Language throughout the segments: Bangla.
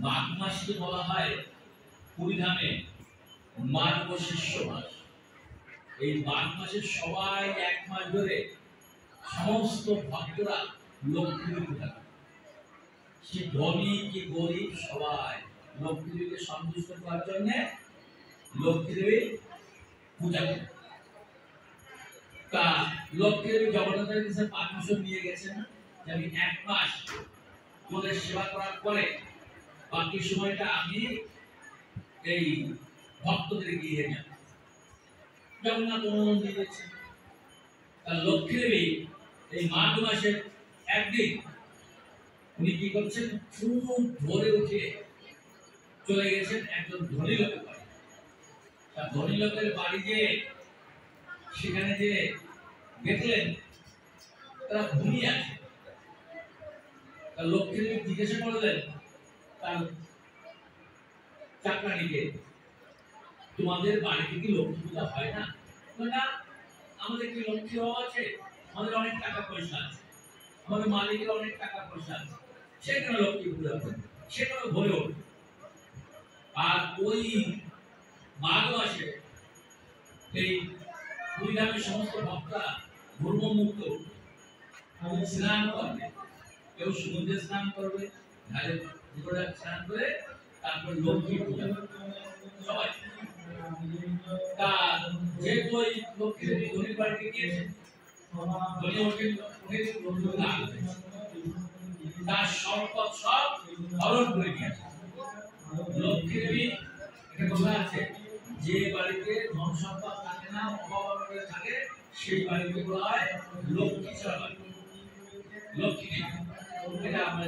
মাঘ মাসকে বলা হয় পুরীধামে মার্গশীর্ষ মাস। এই মাঘ মাসে সবাই এক মাস ধরে সমস্ত ভক্তরা লক্ষ্মীর পূজা করে। সে ধনী কি গরিব সবাই লক্ষ্মীদেবীকে সন্তুষ্ট করার জন্য লক্ষ্মীদেবী পূজা করে। তা লক্ষ্মীদেবী জগন্নাথের কাছে পারমিশন নিয়ে গেছেন যে আমি এক মাস তোমাদের সেবা করার পরে বাকি সময়টা আমি এই ভক্তদের গিয়ে যাব। জগন্নাথ অনুমোদন দিয়েছেন। তা লক্ষ্মীদেবী এই মাঘ মাসের একদিন উনি কি করছেন, খুব ভোরে উঠে চলে গেছেন একজন ধনী লোকের বাড়ি। তা ধনী লোকের বাড়ি যে সেখানে যে দেখলেন তারা ঘুমিয়ে আছে। তা লক্ষ্মীদেবী জিজ্ঞাসা করলেন তার চাকরানিকে, তোমাদের বাড়িতে কি লক্ষ্মী পূজা হয় না? না, আমাদের কি লক্ষ্মী হওয়া আছে, আমাদের অনেক টাকা পয়সা আছে, আমাদের মালিকের অনেক টাকা পয়সা আছে, সেখানে লক্ষ্মী পূজা করে, সেখানে ভরে ওঠে। আর ওই মাঘ মাসে এই পুরীধামের সমস্ত ভক্তরা ধর্মমুক্ত স্নান করবে। কেউ সমুদ্রে স্নান করবে, ধারে পুকুরে স্নান করে তারপর লক্ষ্মী পূজা সবাই। তা যেহেতু ওই লক্ষ্মী দেবী ধনীর বাড়িতে গিয়েছেন, ধনী ওঠেন তার সম্পদ সব হরণ করে নিয়েছে। লক্ষ্মী দেবী একটা কথা আছে, যে বাড়িতে ধন সম্পদ থাকে না, অভাব থাকে, সেই বাড়িতে বলা হয় লক্ষ্মী ছাড়া বাড়ি। লক্ষ্মী নেই, এটা আমরা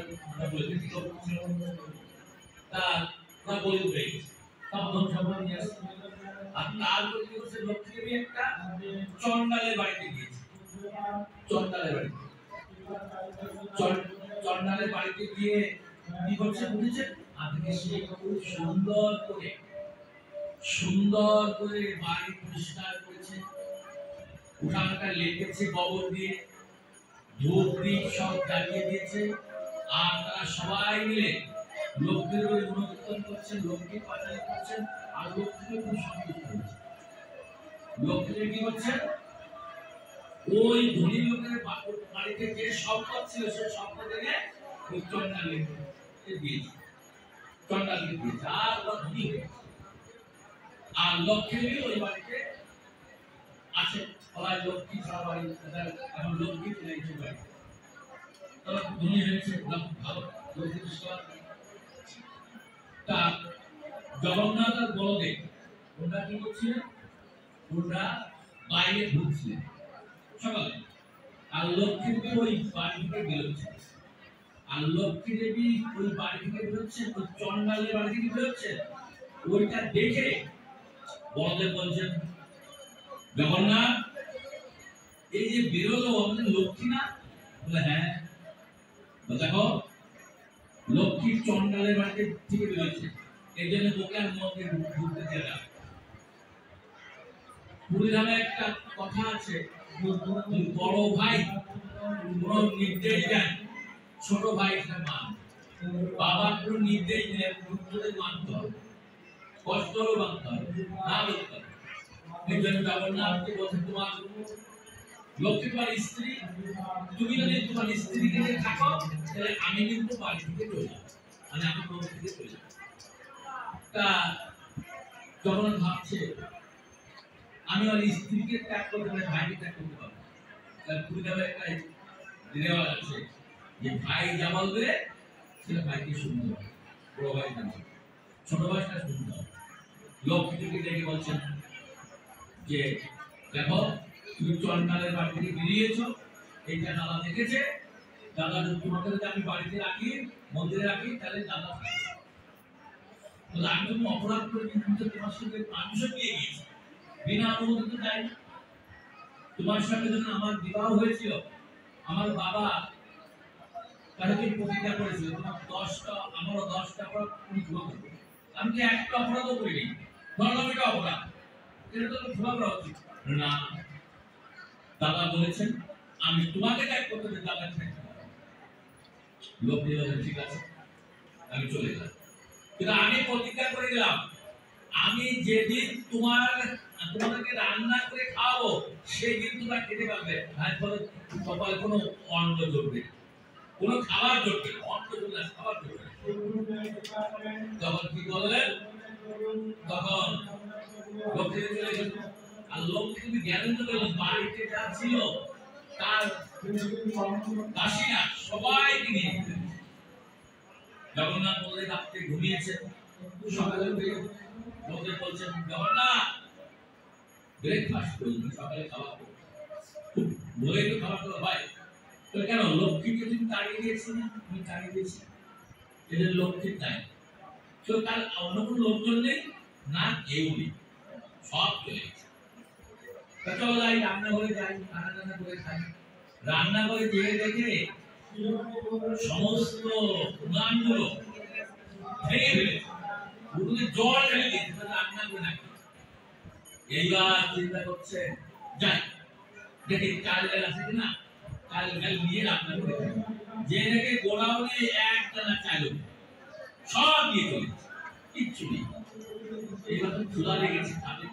বলি তা ওরা বলি উঠে গেছে, সব ধন সম্পদ নিয়ে আসছে। আর তারপর কি হচ্ছে, লক্ষ্মী দেবী একটা চন্ডালের বাড়িতে গিয়েছে। চন্ডালের বাড়িতে চন্ডালের বাড়িতে গিয়ে কি করছে বুঝেছে, আজকে সে খুব সুন্দর করে বাড়ি পরিষ্কার করেছে, উঠানটা লেপেছে গোবর দিয়ে, ধূপ দীপ সব জ্বালিয়ে দিয়েছে। আর তারা সবাই মিলে লক্ষ্মীর গুণকীর্তন করছেন, লক্ষ্মী পাঁচালি করছেন, আর লক্ষ্মীকে খুব সন্তুষ্ট হয়েছে। লক্ষ্মী কি করছেন, ওই ধনী লোকের বাড়িতে যে সম্পদ ছিল সে সম্পদ এনে ওই চন্ডালকে দিয়েছে, চন্ডালকে দিয়েছে। আর ওরা ধনী হয়েছে। আর লক্ষ্মী ওই বাড়িতে আছে, ওরা লক্ষ্মী ছাড়া বাড়ি, এখন লক্ষ্মী চলেছে বাড়ি, তারা ধনী হয়েছে, ভালো লক্ষ্মী। তা জগন্নাথ আর বলদেব ওরা কি করছিলেন, ওরা বাইরে ঘুরছিলেন সকালে। আর লক্ষ্মী দেবী ওই বাড়ি থেকে বেরোচ্ছে, আর লক্ষ্মী দেবী ওই বাড়ি থেকে বেরোচ্ছেন, ওই চন্ডালের বাড়ি থেকে বেরোচ্ছেন। ওইটা দেখে বলদেব বলছেন, জগন্নাথ এই যে বেরোলো আমাদের লক্ষ্মী না? বলে হ্যাঁ। দেখো লক্ষ্মী চন্ডালের বাড়িতে থেকে বেরোচ্ছে, এই জন্য তোকে আর মধ্যে ঢুকতে দেওয়া যাবে। পুরীধামে একটা কথা আছে, বড় ভাই কোন নির্দেশ দেন, ছোট ভাই সেটা মান। বাবা কোন নির্দেশ দিলে পুত্রদের মানতে হবে, কষ্ট হলেও মানতে হবে, না বলতে হবে। এই জন্য জগন্নাথকে বলছে, তোমার লক্ষ্মী তোমার স্ত্রী, তুমি যদি তোমার স্ত্রীকে নিয়ে থাকো তাহলে আমি কিন্তু বাড়ি থেকে চলে যাবো, মানে আমি বাড়ি থেকে চলে যাবো। তা জগন্নাথ ভাবছে, আমি আমার স্ত্রীকে ত্যাগ করতে পারি, ভাইকে ত্যাগ করতে পারবো। তার পুরীধামে একটা রেওয়াজ আছে যে ভাই যা বলবে সেটা ভাইকে শুনতে হবে, বড় ভাই না, ছোট ভাইটা শুনতে হবে। লক্ষ্মীকে ডেকে বলছেন যে দেখো তুমি চন্ডালের বাড়ি থেকে বেরিয়েছো, এইটা দাদা দেখেছে, দাদা তোমাকে যদি আমি বাড়িতে রাখি, মন্দিরে রাখি, তাহলে দাদা আমি তুমি অপরাধ করে কিন্তু তোমার সঙ্গে পারমিশন নিয়ে গিয়েছি, বিনা অনুমতিতে যাই না। তোমার সঙ্গে যখন আমার বিবাহ হয়েছিল, আমার বাবা তাহলে প্রতিজ্ঞা করেছিল তোমার 10টা, আমারও 10টা অপরাধ তুমি ক্ষমা করবে। আমি কি একটা অপরাধও করিনি, ধরলাম এটা অপরাধ, এটা তো ক্ষমা করা উচিত না। দাদা বলেছেন আমি তোমাকে ত্যাগ করতে দাদা ত্যাগ। লোক ঠিক আছে, আমি চলে গেলাম। কিন্তু আমি প্রতিজ্ঞা করে দিলাম, আমি যেদিন তোমাদেরকে রান্না করে খাওয়াবো সেদিন তোমরা খেতে পারবে। কপালে কোনো অন্ন জড়বে, কোনো খাবার জড়বে, অন্ন জড়বে, খাবার জড়বে। তখন কি বললেন? তখন লক্ষ্মী চলে গেল। আর লক্ষ্মী তুমি জ্ঞান করলেন, বাড়িতে যা ছিল তার দাসীরা সবাইকে নিয়ে গেলেন। জগন্নাথ বলে রাত্রে ঘুমিয়েছে, সকালে লোকে বলছেন জগন্নাথ ব্রেকফাস্ট করুন, সকালে খাওয়া করুন। বলে তো খাবার তো ভাই, তো কেন লক্ষ্মীকে তুমি তাড়িয়ে দিয়েছি না? তুমি তাড়িয়ে দিয়েছি, এটা লক্ষ্মীর টাইম। তো তার অন্য কোনো লোকজন নেই না, কেউ নেই, সব চলে গেছে। চলো যাই রান্নাঘরে, যাই রান্না করে খাই। রান্নাঘরে যেয়ে দেখে সমস্ত উনানগুলো ভেঙে ফেলেছে, জল ঢেলে দিয়েছে, রান্না করে না। এইবার চিন্তা করছে যাই দেখি চাল ডাল আছে কিনা, চাল ডাল নিয়ে রান্না করে খাই। যে দেখে গোড়াউনে একটানা চাল সব নিয়ে চলেছে, কিচ্ছু নেই। এইবার তো চুলা লেগেছে খাবে।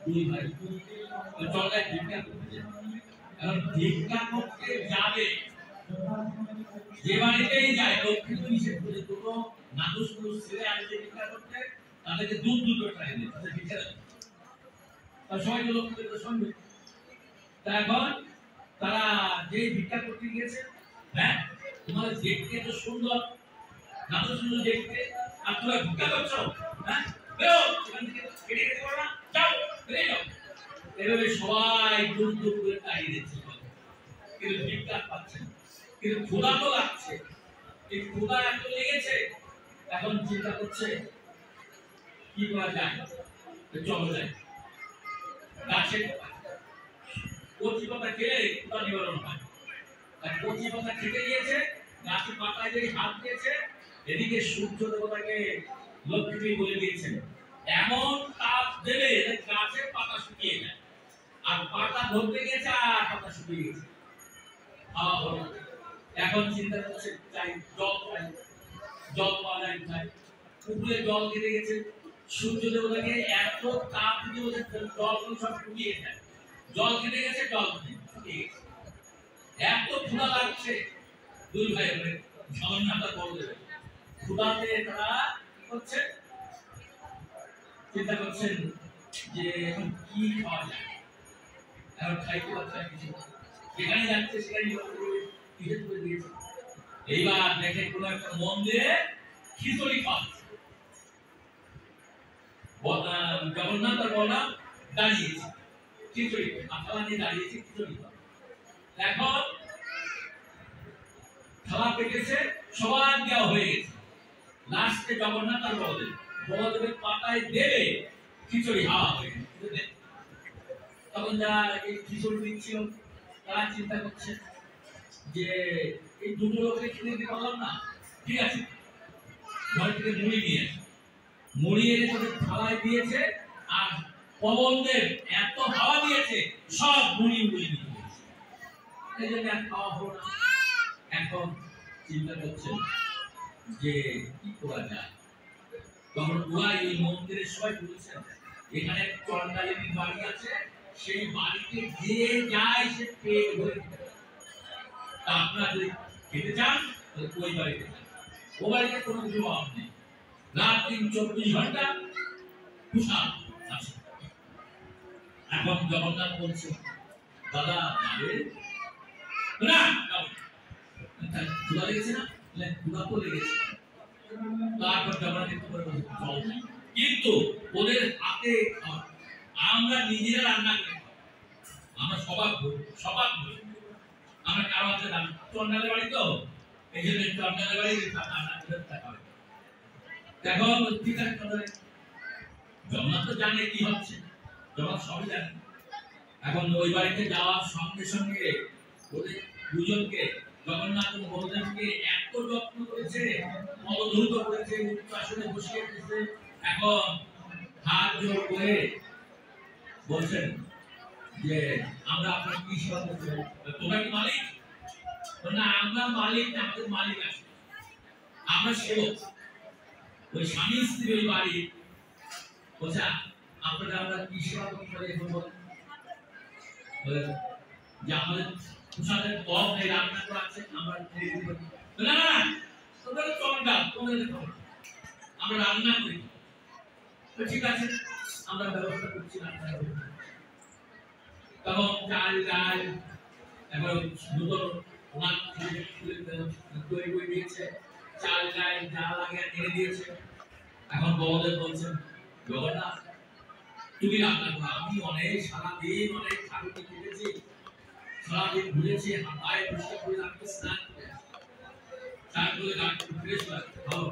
দুই ভাই চলায় ভিক্ষা করতে যায়। এখন ভিক্ষা করতে যাবে, যে বাড়িতেই যায় লক্ষ্মী তো নিষেধ করে, দুটো নাদুস পুরুষ ছেলে আসবে ভিক্ষা করতে, তাদেরকে দুধ টাকা দিয়ে তাদের ভিক্ষা দেবে। তার সবাই তো লক্ষ্মীদের সঙ্গে। তা এখন তারা যে ভিক্ষা করতে গিয়েছে, হ্যাঁ তোমাদের দেখতে এত সুন্দর, নাদুস সুন্দর দেখতে, আর তোমরা ভিক্ষা করছো, হ্যাঁ বেরো এখান থেকে, কেটে যেতে পারো না, যাও বেরিয়ে যাও। এভাবে সবাই দূর দূর করে তাড়িয়ে দিচ্ছে, কিন্তু ভিক্ষা পাচ্ছে না। কিন্তু ক্ষুধা তো লাগছে, এই ক্ষুধা এত লেগেছে, এখন চিন্তা করছে কি করা যায়। চলো যাই গাছে কচি পাতা খেলে ক্ষুধা নিবারণ হয়। কচি পাতা খেতে গিয়েছে, গাছে পাতায় যে হাত দিয়েছে, এদিকে সূর্য দেবতাকে লক্ষ্মী বলে দিয়েছেন এমন তাপ দেবে গাছের পাতা শুকিয়ে যায়। আর পাতা ধরতে গেছে আর পাতা শুকিয়ে গেছে, খাওয়া হলো। এখন চিন্তা করছে চাই জল, চাই জল পাওয়া যায় কোথায়? পুকুরে জল কেটে গেছে, সূর্য দেবতাকে এত তাপ দিতে বলছে জল সব শুকিয়ে যায়। জল কেটে গেছে, জল শুকিয়ে গেছে। এত ক্ষুধা লাগছে, দুই ভাই জগন্নাথ বড় দেবে ক্ষুধাতে তারা কি করছে, চিন্তা করছেন যে এখন কি খাওয়া যায়। এখন খাইতে পারছে কিছু, যেখানে যাচ্ছে সেখানে নিষেধ করে দিয়েছে। এইবার দেখে কোন একটা মন্দিরে খিচুড়ি খাচ্ছে, জগন্নাথ আর বলরাম দাঁড়িয়েছে, খিচুড়ি থালা নিয়ে দাঁড়িয়েছে, খিচুড়ি এখন থালা পেটেছে, সবার দেওয়া হয়ে গেছে। লাস্টে জগন্নাথ আর বলদেবের পাতায় দেবে খিচুড়ি হাওয়া হয়ে গেছে। তখন যারা এই খিচুড়ি দিচ্ছিল তারা চিন্তা করছে যে এই দুটো লোককে খেতে দিতে পারলাম না, ঠিক আছে ঘর থেকে মুড়ি নিয়ে আসে, মুড়ি এনে তাদের থালায় দিয়েছে, আর পবনদেব এত হাওয়া দিয়েছে সব মুড়ি উড়িয়ে নিয়ে গেছে। এই জন্য আর খাওয়া হলো না। এখন চিন্তা করছে যে কি করা যায়। তখন ওরা এই মন্দিরের সবাই বলছেন এখানে চন্ডালিনীর বাড়ি আছে, সেই বাড়িতে যে যায় সে পেট ভরে খেতে পারে। আপনারা যদি খেতে চান তাহলে ওই বাড়িতে যান, ও বাড়িতে কোনো কিছু অভাব নেই, রাত দিন 24 ঘন্টা কুশাল আছে। এখন জগন্নাথ বলছে দাদা যাবে না, ক্ষুধা লেগেছে না, ক্ষুধা তো লেগেছে। তারপর জগন্নাথ একটু করে বলছে চল, কিন্তু ওদের হাতে আমরা নিজেরা রান্না করে আমরা সবাক আমরা কারো হাতে চন্ডালের বাড়ি তো, এই জন্য চন্ডালের বাড়ি রান্না করে থাকা হয়। দেখো ঠিক আছে, জগন্নাথ তো জানে কি হচ্ছে, জগন্নাথ সবই জানে। এখন ওই বাড়িতে যাওয়ার সঙ্গে সঙ্গে ওদের দুজনকে জগন্নাথ ও বলদেবকে এত যত্ন করেছে, অবধূত করেছে, উচ্চাসনে বসিয়ে রেখেছে। এখন হাত জোড় করে বলছেন যে আমরা আপনার কি সেবা করতে পারি, তোমরা কি মালিক? না আমরা মালিক না, আমাদের মালিক আছে, আমরা সেবক। ওই স্বামী স্ত্রী ওই বাড়ি বলছে আপনারা আমরা কি সেবা করতে পারি এখন বলেন যে আমাদের প্রসাদের কম এই রান্না করা আছে আমরা না না তোমরা চলটা তোমরা আমরা রান্না করি তো ঠিক আছে আমরা ব্যবস্থা করছি রান্না তখন চাল ডাল এবার নতুন ওনার তৈরি করে দিয়েছে চাল ডাল যা লাগে এনে দিয়েছে এখন বড়দের বলছেন জগন্নাথ তুমি রান্না করো আমি অনেক সারাদিন অনেক ঠাকুরকে খেটেছি সারাদিন ঘুরেছি পায়ে পরিষ্কার করে রাখতে স্নান করে স্নান করে রাখতে ফ্রেশ লাগে ভালো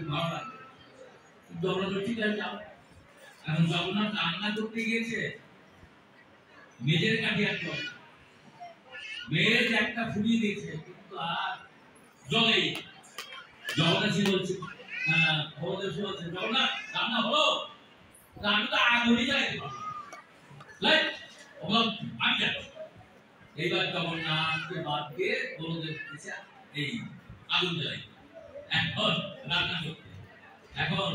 ভালো লাগে জগন্নাথ ঠিক আছে যাও এখন জগন্নাথ রান্না করতে গিয়েছে মেজের কাঠি একটা মেজ একটা ফুলিয়ে দিয়েছে কিন্তু আর জলেই জগন্নাথ বলছে বড়দের বলছে জগন্নাথ রান্না হলো আমি তো আগুনই জ্বালাইতে পারবো আমি যাচ্ছি এইবার জগন্নাথকে বাদ দিয়ে বড়দের এই আগুন জ্বালাই এখন রান্না করতে এখন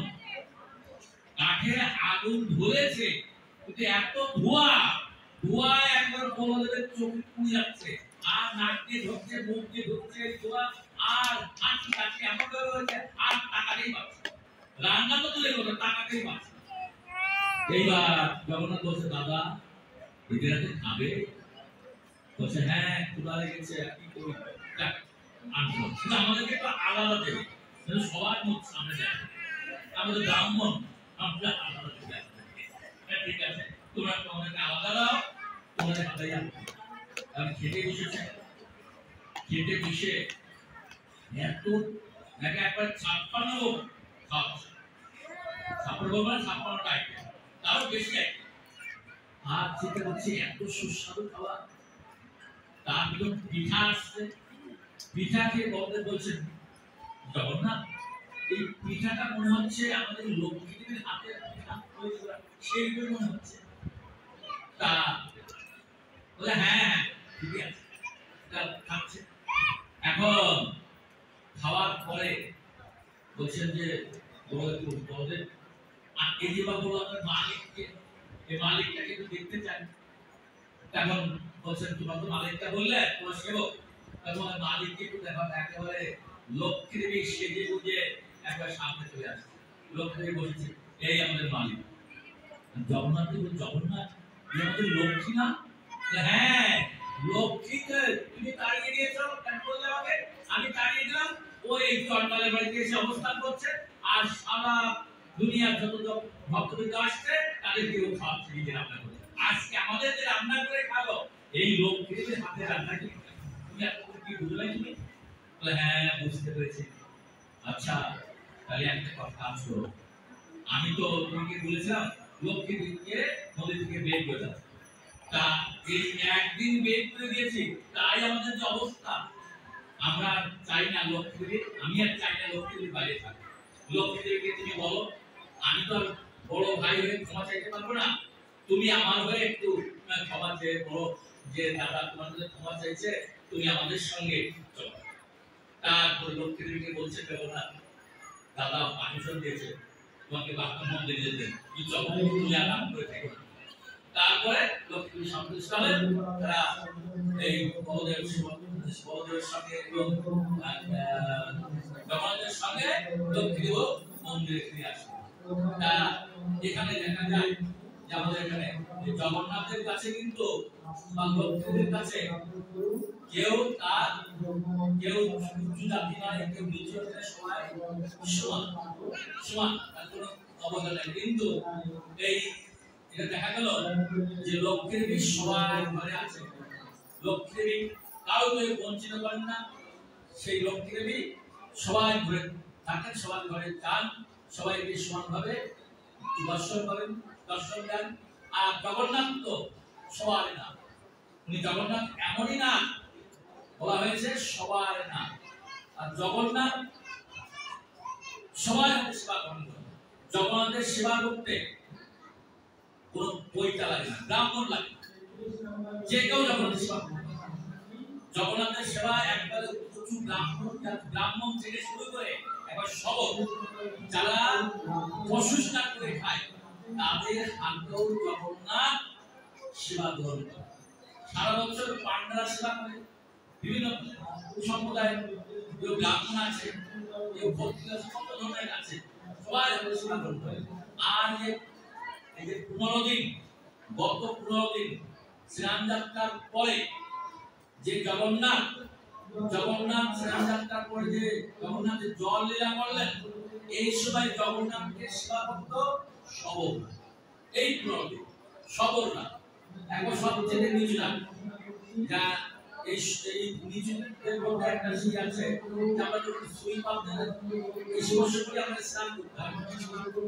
কাঠে আগুন ধরেছে কিন্তু এত ধোঁয়া ধোঁয়া একবার বড়দের চোখে পুড়ে যাচ্ছে আর নাক দিয়ে ঢুকছে মুখ দিয়ে ঢুকছে ধোঁয়া আর হাঁচি কাশি এমন ভাবে হয়েছে আর টাকাতেই পাচ্ছে রান্না তো তুলে গেল টাকাতেই পাচ্ছে এইবার জগন্নাথ বলছে দাদা এদেরকে খাবে বলছে হ্যাঁ ক্ষুধা লেগেছে কি করি আনছো কিন্তু আমাদেরকে একটু আলাদা দেবে সবার মুখ সামনে যায় আমাদের ব্রাহ্মণ আমরা আলাদা দেবে ঠিক আছে তোমরা তোমাদেরকে আলাদা দাও তোমাদের খাতাই আনবে আমি খেতে বসেছে খেতে বসে এত নাকি একবার 56 লোক খাওয়াচ্ছে 56 লোক মানে 56 টাইপ তাও বেশি আইটেম আর খেতে হচ্ছে এত সুস্বাদু খাওয়া তার ভিতর পিঠা আসছে পিঠা খেয়ে বলতে বলছেন জগন্নাথ এই পিঠাটা মনে হচ্ছে আমাদের লক্ষ্মীদেবীর হাতে পিঠা তৈরি করা সেইগুলো মনে হচ্ছে তা বলে হ্যাঁ ঠিক আছে খাচ্ছে এখন খাওয়ার পরে বলছেন যে বড়দের আর এই যে বা বলো আপনার মালিককে এই মালিকটাকে একটু দেখতে চাই তখন বলছেন তোমার তো মালিকটা বললে তোমার সেবক তোমার মালিককে একটু দেখা একেবারে লক্ষ্মী দেবী সেজে গুজে একবার সামনে চলে আসছে লক্ষ্মী দেবী বসেছে এই আমাদের মালিক জগন্নাথ জগন্নাথ আমাদের লক্ষ্মী না হ্যাঁ লক্ষ্মীকে তুমি তাড়িয়ে দিয়েছো কেন বললে আমাকে আমি তাড়িয়ে দিলাম ওই চন্ডালের বাড়িতে এসে অবস্থান করছে আর সারা দুনিয়ার যত ভক্তবৃন্দ আসছে তাদের কেউ খাওয়াচ্ছে নিজে রান্না করে আজকে আমাদের যে রান্না করে খাবো এই লক্ষ্মীর হাতে রান্না কি তুমি এতক্ষণ কি বুঝলে তুমি বলে হ্যাঁ বুঝতে পেরেছি আচ্ছা তাহলে একটা কথা আছে আমি তো তোমাকে বলেছিলাম লক্ষ্মীকে নদী থেকে বের করে দাও তা এই একদিন বের করে দিয়েছি তাই আমাদের যে অবস্থা আমরা চাই না লক্ষ্মী আমি আর চাই না লক্ষ্মীর বাইরে থাকি লক্ষ্মীদেরকে তুমি বলো আমি তো বড় ভাই হয়ে ক্ষমা চাইতে পারবো না তুমি আমার হয়ে একটু ক্ষমা চেয়ে বলো যে দাদা তোমাদের ক্ষমা চাইছে তুমি আমাদের সঙ্গে চলো তারপর লক্ষ্মীদেরকে বলছে না দাদা পারমিশন দিয়েছে তোমাকে বাক্য মন্দিরে যেতে কি চলো তুমি আরাম করে থেকো তারপরে লক্ষ্মী সন্তুষ্ট হলেন তারা এই বড়দের সঙ্গে এবং জগন্নাথের সঙ্গে লক্ষ্মী মন্দিরে ফিরে আসে তা এখানে দেখা যায় যে আমাদের এখানে জগন্নাথের কাছে কিন্তু বা লক্ষ্মীদের কাছে কেউ তার কেউ উচ্চ জাতি নয় কেউ নিচু জাতি সবাই সমান সমান তার কোনো অবদান নেই কিন্তু এই এটা দেখা গেল যে লক্ষ্মীদেবী সবাই ঘরে আছে লক্ষ্মীদেবী কারো কেউ বঞ্চিত করেন না সেই লক্ষ্মীদেবী সবাই ঘরে থাকেন সবাই ঘরে যান সবাইকে সমানভাবে দর্শন করেন দর্শন দেন আর জগন্নাথ তো সবার না উনি জগন্নাথ এমনই না বলা হয়েছে সবার না আর জগন্নাথ সবাই সেবা করেন জগন্নাথের সেবা করতে কোন পয়সা লাগে না ব্রাহ্মণ লাগে যে কেউ জগন্নাথের সেবা করতে জগন্নাথের সেবা একবারে প্রচুর ব্রাহ্মণ থেকে শুরু করে একবার সবল যারা প্রশংসা করে খায় তাদের হাতেও জগন্নাথ সেবা গ্রহণ করে। সারা বছর পান্ডারা সেবা করে, বিভিন্ন সম্প্রদায়, কেউ ব্রাহ্মণ আছে, কেউ ভক্তি আছে, কত ধরনের আছে, সবাই সেবা গ্রহণ করে। আর এই যে 15 দিন, গত 15 দিন স্নান যাত্রার পরে যে জগন্নাথ স্নান যাত্রার পরে যে জগন্নাথ জল লীলা করলেন, এই সময় জগন্নাথকে সেবা করত সবর। এই 15 দিন সবররা এখন সবচেয়ে নিচুরা, যা এই নিচুদের মধ্যে একটা শি আছে, আমরা যখন সুই পাতে এই সমস্যা করে আমরা স্নান করতে হয়,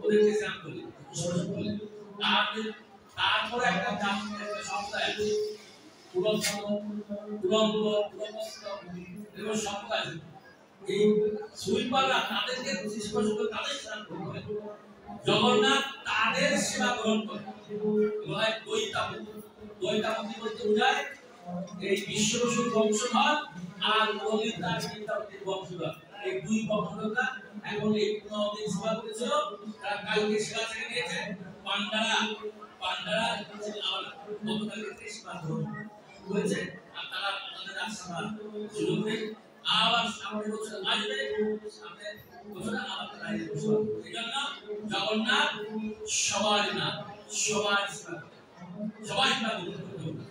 ওদেরকে স্নান করি আর তারপরে একটা সম্প্রদায় আছে সম্প্রদায়, এই সুইপাররা তাদেরকে স্পর্শ করে তাদের স্নান করতে হয়। জগন্নাথ তাদের সেবা গ্রহণ করে, দ্বৈতাপতি বলতে বোঝায় এই বিশ্ববসুর বংশধর আর ললিতার বিদ্যাপতির বংশধর, এই দুই বংশধররা এখন এই 15 দিন সেবা করেছিল। তারা কালকে সেবা ছেড়ে দিয়েছে। পান্ডারা আবার গতকালকে সেবা গ্রহণ করেছে, আর তারা তাদের আশীর্বাদ শুরু করে আবার সামনে বছর আসবে, সামনে বছর আবার তারা এই বছর। এই জন্য জগন্নাথ সবার না, সবার সেবা করে, সবাই সেবা করতে হবে।